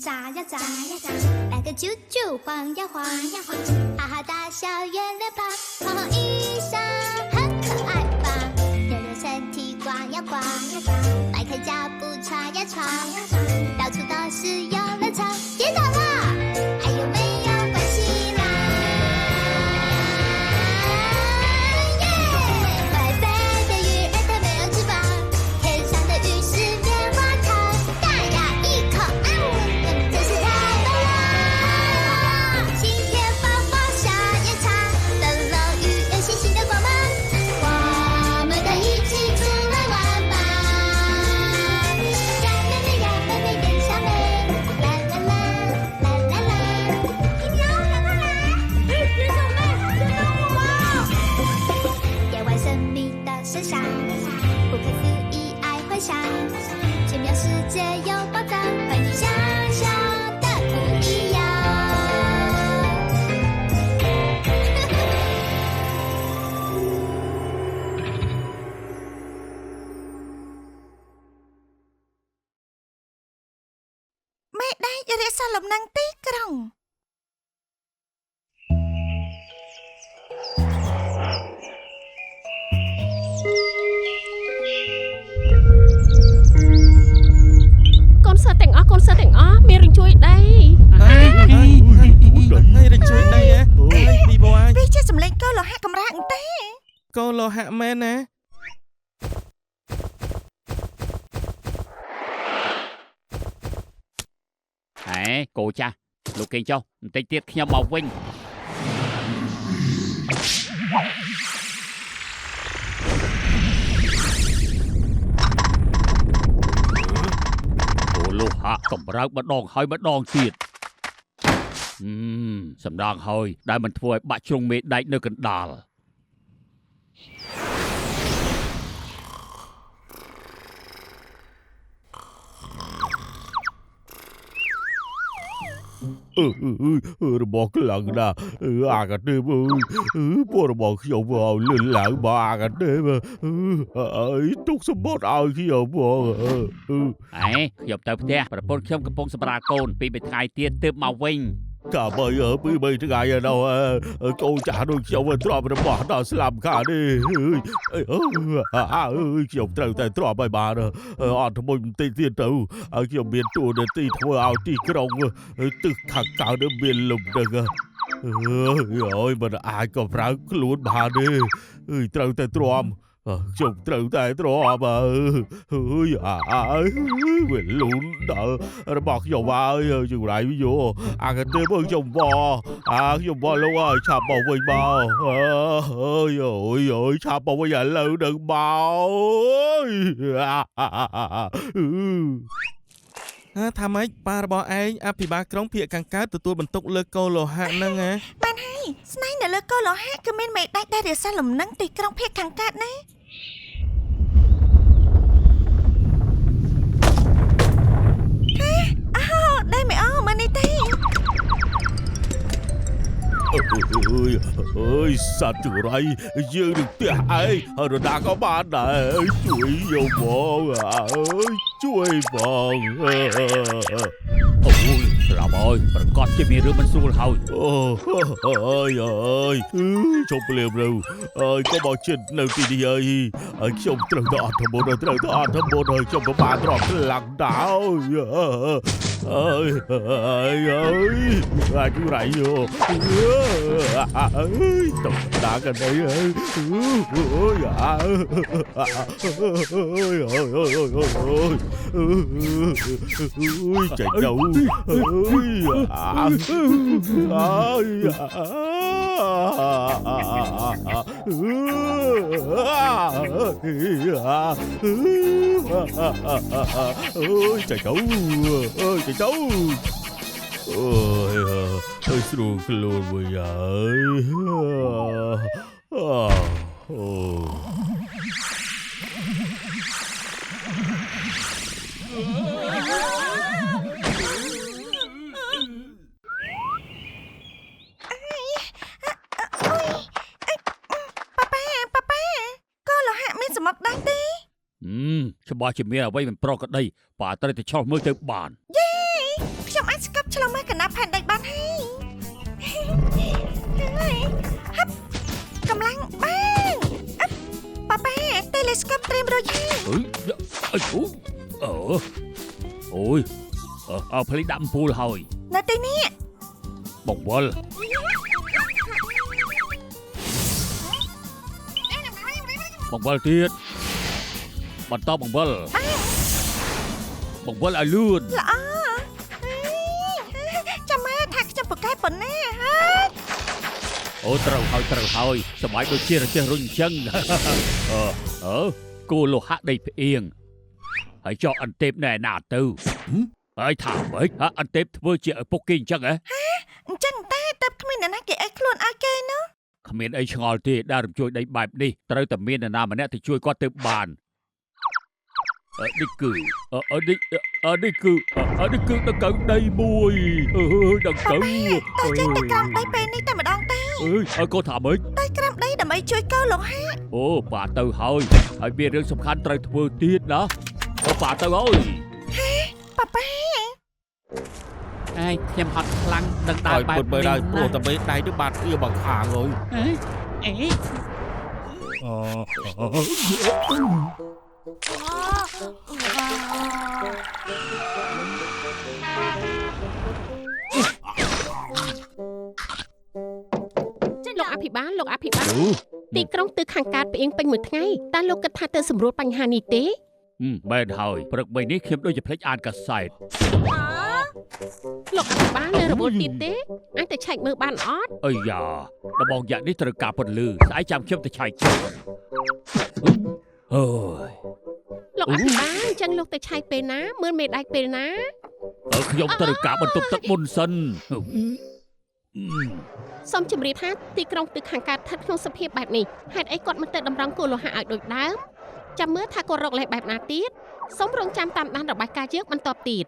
眨呀眨呀眨，来个啾啾晃呀晃呀晃，哈哈大笑圆脸庞，红红衣裳很可爱吧？扭扭身体呱呀呱呀呱，迈开脚步闯呀闯，到处都是游乐场，跌倒啦，还有没有关系啦？耶！白白的鱼儿它没有翅膀，天上的雨是棉花糖，大咬一口，真是太棒了！今天放放下夜场，灯笼鱼有星星的光芒，我们可一起出来玩吧！呀妹妹呀妹妹变小美，啦啦啦啦啦啦！一秒赶快来！变小妹，别等我！夜晚神秘的声响，不可思议爱幻想，奇妙世界有宝藏，和你想象的不一样。មេដៃរក្សាលំនឹងទីក្រុងកូនសិស្សទាំងអស់មានរឿងជួយដៃ ហើយរជួយដៃពីបោះ វាជាសម្លេងកោលោហៈកម្រាអង្ទេ កោលោហៈមែនណា ហេកូចាស់លោកគេចុះបន្តិចទៀតខ្ញុំមកវិញកូលោហៈកម្រើកម្ដងហើយម្ដងទៀតសំដងហើយដែលមិនធ្វើឲ្យបាក់ជ្រុងមេដែកនៅកណ្ដាល របស់ខ្លាំងណាស់អាកាទេពពួករបស់ខ្ញុំឲ្យលឿនឡើងមកអាកាទេពអើយទុកសម្បត្តិឲ្យខ្ញុំបង ខ្ញុំទៅផ្ទះប្រពន្ធខ្ញុំកំពុងសម្រាលកូនពី3ថ្ងៃទៀតទើបមកវិញ កាបើពី3ថ្ងៃដល់កូនចាស់ដូចខ្ញុំទ្រាំរបស់ដល់ស្លាប់ខានេះខ្ញុំត្រូវតែទ្រាំឲ្យបានអត់មួយបន្តិចទៀតទៅឲ្យខ្ញុំមានតួនាទីធ្វើឲ្យទីក្រុងទឹកខាងកើតមានលំនឹងអើយមិនអាចក៏ប្រើខ្លួនបានទេត្រូវតែទ្រាំ ខ្ញុំត្រូវតែទ្រាំវាលូនដល់របស់ខ្ញុំហើយជម្រាយយោអាកាទេពខ្ញុំបខ្ញុំបលោកឲ្យឆាប់មកវិញមកឆាប់មកវិញឥឡូវនឹងមក ថាម៉េចប៉ារបស់ឯងអភិបាលក្រុងភាគខាងកើតទទួលបន្ទុកលើកោលោហៈហ្នឹងហ៎ បានហើយស្នៃនៅលើកោលោហៈគឺមានមេដៃដែលរក្សាលំនឹងទីក្រុងភាគខាងកើតណា đây mẹ ơi, mà đi đi. Ơi, sao chữ này dương được tiếc ai rồi đã có bạn này chuối yêu bông chuối bông ôi làm ơi bạn con chỉ vì rương mình xui thôi ơi chồng liềm đâu có bao chuyện nào thì đi ơi chồng trời đọt thầm bồn ơi chồng có bạn đọt lặng đảo ơi ai chú này vô tổng đá gần đây chạy đâu chạy cháu ôi xuống luôn bây giờមកដែរទេ ច្បាស់ជាមានអ្វីមិនប្រក្រតីប៉ាត្រូវតែឆ្លោះមើលទៅបាន ខ្ញុំ ខ្ញុំអាចស្កប់ឆ្លងមើលកណ្ដាប់ផែនដីបានហើយហឹបកម្លាំងបានប៉ាប៉ា telescope ត្រៀមរួចហើយ អូយអើភ្លេចដាក់អំពូលហើយ នៅទីនេះ បង្វិលទៀតបន្តបង្វិលឲ្យលឿន ល្អចាំមើលថាខ្ញុំពូកែប៉ុណ្ណាហើយ អូត្រូវហើយសប្បាយដូចជារទេះរុញអញ្ចឹងគោលោហៈដីផ្អៀងហើយចោលអន្ទេពណែណាទៅហើយថាម៉េចអន្ទេពធ្វើជាឪពុកគេអញ្ចឹងហ៎ អញ្ចឹងតែតើគ្មានអ្នកណាគេឲ្យខ្លួនឲ្យគេនោះ គ្មានអីឆ្ងល់ទេដែលរំជួយដីបែបនេះត្រូវតែមាននរណាម្នាក់ទៅជួយគាត់ទៅបាននេះគឺដង្កូវដីមួយដង្កូវ តើចេញទៅក្រោមដីពេលនេះតែម្ដងទេ កូនថាម៉េច ទៅក្រោមដីដើម្បីជួយកូនលោកហា អូប៉ាទៅហើយមានរឿងសំខាន់ត្រូវធ្វើទៀតណាប៉ាទៅហើយ ប៉ាប៉ា ខ្ញុំហត់ខ្លាំងនឹងដើ ហើ រ យ បែប ពុតមើលដល់ព្រោះតែមេដៃទៅបាត់អៀមកខាងហើយ លោកអភិបាលទីក្រុងទិសខាងកើតផ្អៀងពេញមួយថ្ងៃតើលោកគិតថាទៅសម្រួលបញ្ហានេះទេ បែរហើយព្រឹកបីនេះខ្ញុំដូចជាភ្លេចអានកាសែត លោកអភិបាលនៅរវល់ទៀតទេអាចទៅឆែកមើលបានអត់ អីយ៉ាដបងយ៉ានេះត្រូវការពន្លឺស្អែកចាំខ្ញុំទៅឆែកចូលអូយ លោកអភិបាលអញ្ចឹងលោកទៅឆែកពេលណាមើលមេដៃពេលណា ខ្ញុំត្រូវការបន្ទប់ទឹកមុនសិន សូមជម្រាបថាទីក្រុងទិសខាងកើតស្ថិតក្នុងសភាពបែបនេះហេតុអីគាត់មិនទៅតម្រង់គោលោហៈឲ្យដូចដើមចាំមើលថាគាត់រកលេសបែបណាទៀតសូមរងចាំតាមដានរបាយការណ៍យើងបន្តទៀត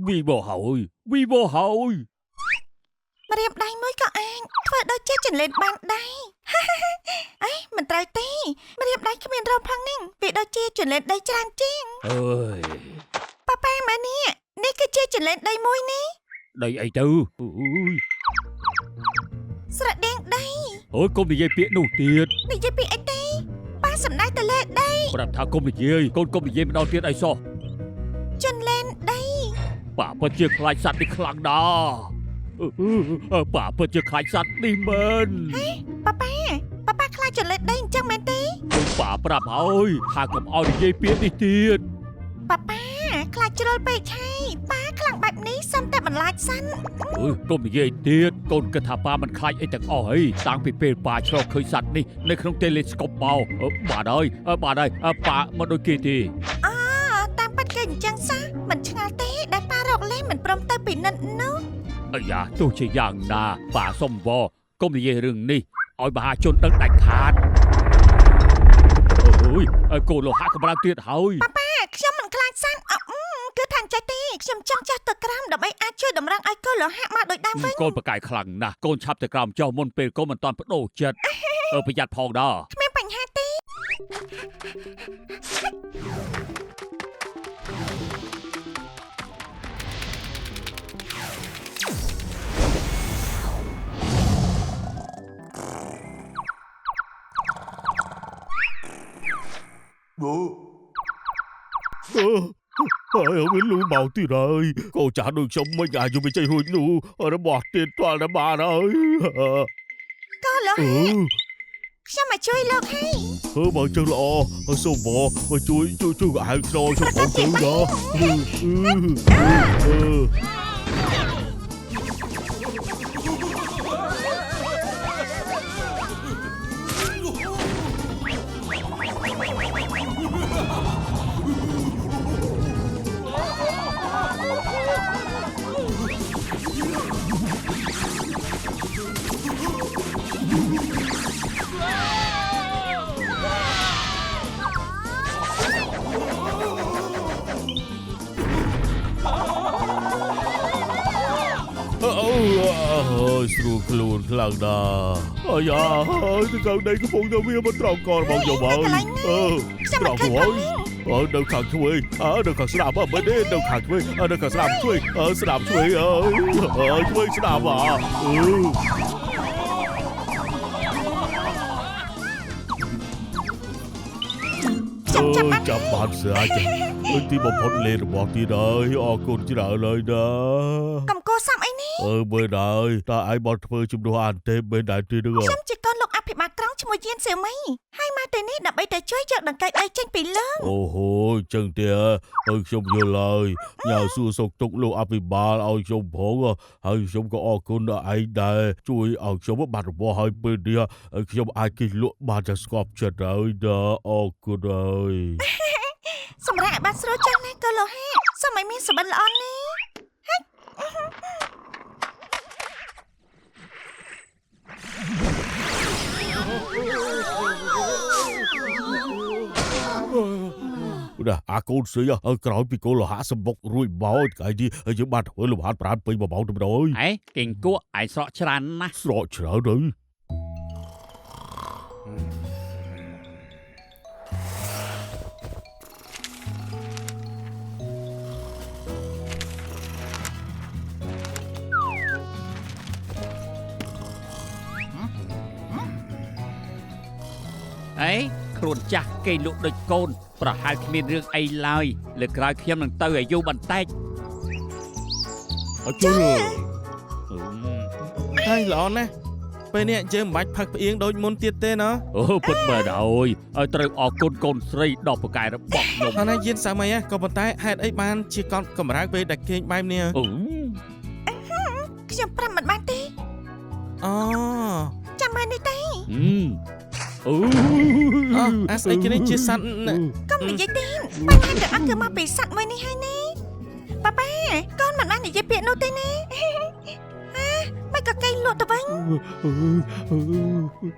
វីបោហើយ ម្រាមដៃមួយក៏អាចធ្វើដូចជាចន្លេនបានដែរអីមិនត្រូវទេម្រាមដៃគ្មានរោមផងនេះវាដូចជាចន្លេនដីច្រើនជាង អើយ ប៉ាប៉ាម៉ានេះគឺជាចន្លេនដីមួយនេះ ដីអីទៅ ស្រដៀងដី អូយកុំនិយាយពាក្យនោះទៀត និយាយពីអីទេប៉ាសំដៅទៅលើដី ប្រាប់ថាកុំនិយាយកុំនិយាយម្ដងទៀតអីសោះ ចន្លេនដី ប៉ាពិតជាខ្លាចសត្វនេះខ្លាំងណាស់ប៉ាពិតជាខ្លាចសត្វនេះមែន ប៉ាប៉ាខ្លាចចន្លេនដីអញ្ចឹងមែនទេ ប៉ាប្រាប់ហើយថាកុំឲ្យនិយាយពាក្យនេះទៀត ប៉ាខ្លាចជ្រុលពេកឆៃប៉ាខ្លាំងបែបនេះសុំតែបន្លាចសិន កុំនិយាយទៀតកូនគិតថាប៉ាមិនខ្លាចអីទាំងអស់ហីតាំងពីពេលប៉ាឆ្លងឃើញសត្វនេះនៅក្នុង telescope មកបាទហើយប៉ាមិនដូចគេទេ តាមពិតគឺអញ្ចឹងសោះមិនឆ្ងល់ទេដែលប៉ារកលេសមិនព្រមទៅពិនិត្យនោះ អាយ៉ាទោះជាយ៉ាងណាប៉ាសុំវល់កុំនិយាយរឿងនេះឲ្យមហាជនដឹងដាច់ខាតអូយកូនលោហៈកម្លាំងទៀតហើយ ប៉ាខ្ញុំមិនខ្លាចសត្វគឺថាចេះទេខ្ញុំចង់ចុះទៅក្រោមដើម្បីអាចជួយតម្រង់ឲ្យកូនលោហៈមកដូចដើមវិញ កូនប្រកាយខ្លាំងណាស់កូនឆាប់ទៅក្រោមចុះមុនពេលកូនមិនតាន់បដូរចិត្តប្រយ័ត្នផងដែរ គ្មានបញ្ហាទេ ហើយវាលូមកទៀតហើយកូនចាស់ដូចខ្ញុំមិនអាចយកវាចេញរួចនោះរបស់ទៀតទាល់តែបានហើយក ូនលោហៈខ្ញុំមកជួយលោកហើយ បើចឹងល្អសូមមកជួយអាយខ្នងខ្ញុំផងទៅណា ស្រួលខ្លួនខ្លាំងណាស់អាយ៉ាទៅកៅដីកំពុងតែវាមិនត្រង់ករបស់ខ្ញុំហើយត្រង់ហើយ đâu khẳng chui đâu khẳng sạp bên đây đâu khẳng chui đâu khẳng sạp chui sạp chui chui sạp à Chăm bạn sợ chứที่បំផុតលេរបស់ទៀតហើយអរគុណច្រើនហើយណា កំគោសំអីនេះ មើលហើយតើឯងមកធ្វើជំនួសអានទេមែនដែរទេនឹង ខ្ញុំជាកូនលោកអភិបាលក្រុងឈ្មោះយានសៀវមីហើយមកទីនេះដើម្បីតែជួយយកដង្កូវដីចេញពីលើង អូហូចឹងទេហើយខ្ញុំយល់ហើយញ៉ាំសួរសុខទុក្ខលោកអភិបាលឲ្យខ្ញុំផងហើយខ្ញុំក៏អរគុណដល់ឯងដែរជួយឲ្យខ្ញុំបានរបស់ឲ្យពេលនេះខ្ញុំអាចគិះលក់បានយ៉ាងស្ងប់ចិត្តហើយណាអរគុណហើយ សម្រាប់ឲ្យបានស្រួលចឹងណាកូនលោហៈសូមឲ្យមានសុបិនល្អណាស់ Nè, con suyក្រោយពីកូនលោហៈសម្បុករួចមកថ្ងៃនេះយើងបានធ្វើលំហាត់ប្រាណពេញ1 ម៉ោងទៅម្ដង ហេគិងគក់ឯងស្រកច្រើនណាស់ ស្រកច្រើនទៅ អេខ្លួនចាស់គេលក់ដូចកូនប្រហែលគ្មានរឿងអីឡើយលើក្រោយខ្ញុំនឹងទៅឲ្យយូរបន្តិច អត់ជួយ ហើយល្អណាស់ពេលនេះយើងមិនបាច់ផឹកផ្អៀងដូចមុនទៀតទេណា អូពិតមែនហើយឲ្យត្រូវអរគុណកូនស្រីដល់ប្រកែរបស់ខ្ញុំ អាណាយានសាមីក៏ប៉ុន្តែហេតុអីបានជាកត់កម្រើកពេលដែលគេងបែបនេះ អូ ខ្ញុំប្រាប់មិនបានទេ អូ ចាំបាននេះទេ អូ អាស្អីគេនេះជាសัตว์ កុំនិយាយទេបញ្ហាទាំងអស់គឺមកពីសត្វមួយនេះហើយណាប៉ាប៉ាកូនមិនបាននិយាយពាក្យនោះទេណាមិនក៏កេងលក់ទៅវិញ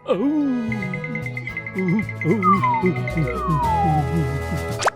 អូ